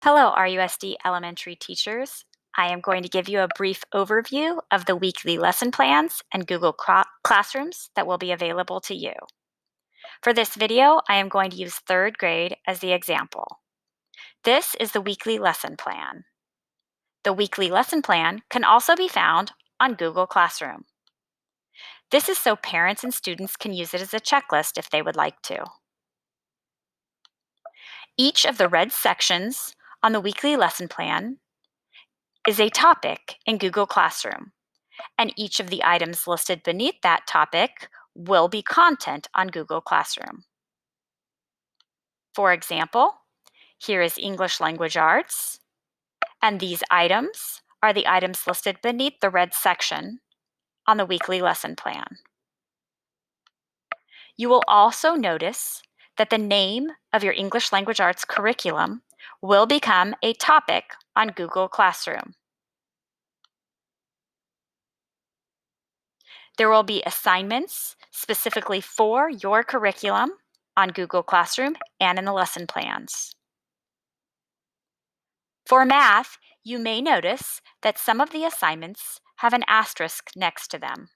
Hello, RUSD elementary teachers. I am going to give you a brief overview of the weekly lesson plans and Google Classrooms that will be available to you. For this video, I am going to use third grade as the example. This is the weekly lesson plan. The weekly lesson plan can also be found on Google Classroom. This is so parents and students can use it as a checklist if they would like to. Each of the red sections on the weekly lesson plan is a topic in Google Classroom, and each of the items listed beneath that topic will be content on Google Classroom. For example, here is English Language Arts, and these items are the items listed beneath the red section on the weekly lesson plan. You will also notice that the name of your English Language Arts curriculum will become a topic on Google Classroom. There will be assignments specifically for your curriculum on Google Classroom and in the lesson plans. For math, you may notice that some of the assignments have an asterisk next to them.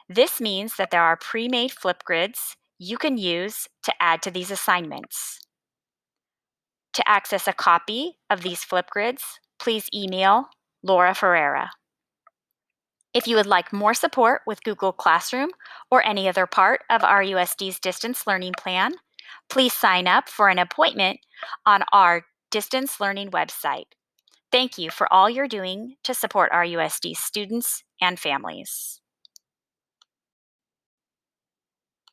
This means that there are pre-made Flipgrids you can use to add to these assignments. To access a copy of these Flipgrids, please email Laura Ferreira. If you would like more support with Google Classroom or any other part of RUSD's distance learning plan, please sign up for an appointment on our distance learning website. Thank you for all you're doing to support RUSD students and families.